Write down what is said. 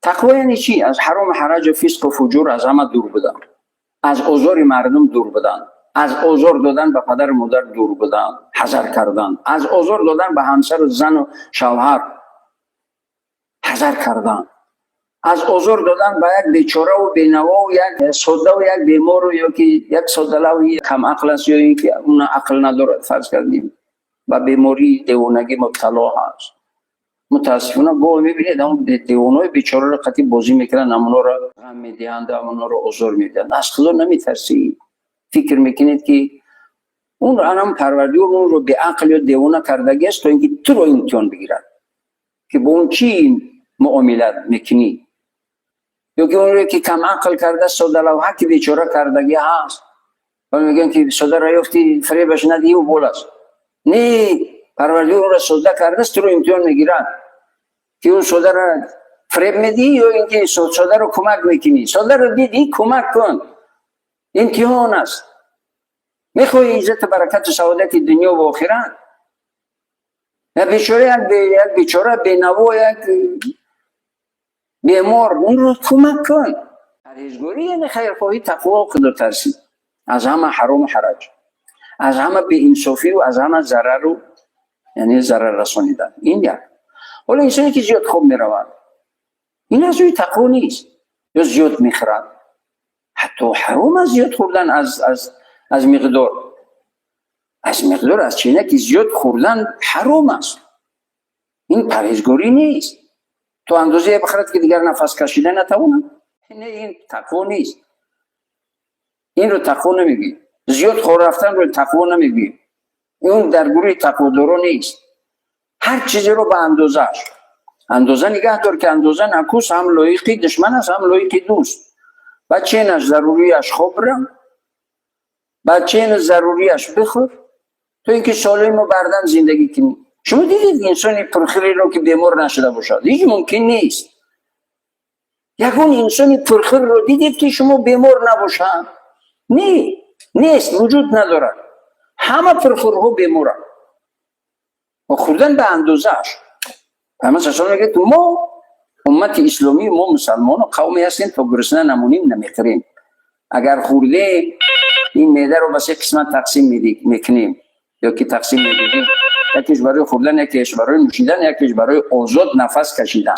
تقوا یعنی چی؟ از حرام حرج و فسق و فجور از همه دور بودن، از اوزار مردم دور بودن، از اوزار دادن به پدر و مادر دور بودن، حذر کردن، از اوزار دادن به همسر و زن و شوهر حذر کردن، از اوزار دادن به یک بیچاره و بینوا و یک سوده و یک بیمار یا که یک سودلوی کم عقل است یا اینکه اون عقل نداره، فرض کردیم و بیماری دیوانگی مبتلا هست. متاسفانه گوه میبینید اون دیوانای بیچاره رو قطعی بازی میکنن، امونا رو غم میدهند، امونا رو عذر میدهند. از خدا نمیترسی؟ فکر میکنید که اون رو هم پروردگار اون رو به عقل یا دیوانه کردگی است تا اینکه تو رو امتحان بگیرد که با اون چی معاملت میکنی، یا که اون رو که کم عقل کرده سوده لوحه که بیچاره کردگی هست و میگن که سوده را یافتی فریبش ندی و بولست. نه، پروردگار اون رو سوده کرده است، تو رو امتحان میگیرد که اون سوده را فریب میدی یا اینکه سوده رو کمک میکنی. سوده رو دیدی کمک کن، امتحان است. میخوای عزت برکت و سعادت دنیا و آخرت؟ یک بیچاره بینوا، یک بیمار، اون رو کمک کن. پرهیزگاری یعنی خیرخواهی، تقوا و خدا ترسی از همه حرام و حرج، از همه بی انصافی و از همه ضرر و یعنی ضرر رسانیدن. این یک. حالا انسانی که زیاد خوب میرود این از روی تقوا نیست، یا زیاد میخورد، حتی حرام از زیاد خوردن از مقدار، از چینه که زیاد خوردن حرام است. این پرهیزگاری نیست. تو اندازه بخورد که دیگر نفس کشیدن نتوانند. نه، این تقوا نیست. این رو تقوا نمیگی. زیاد خور رفتن رو تقوا نمیگی. اون در گروه تقوادارا نیست. هر چیزی رو به اندازه نگه دار که اندازه نکوس، هم لایقی دشمن است هم لایقی دوست. بچینش ضروریش خوب را، بچین ضروریش بخور، تو اینکه سالم و بردن زندگی کنی. شما دیدید انسانی پرخیری رو که بیمار نشده باشد؟ هیچ ممکن نیست. یکون انسانی پرخیر رو دیدید که شما بیمار نباشد؟ نه، نیست، وجود ندارد. همه پرخورها بیمارن و خوردن به اندازهش. همه سسان میگه تو ما امت اسلامی، ما مسلمان و قومی هستیم تا گرسنه نمونیم نمیخوریم. اگر خورده این معده رو بس یک قسمت تقسیم میکنیم یا که تقسیم میدیم، یکیش برای خوردن، یکیش برای نوشیدن، یکیش برای آزاد نفس کشیدن.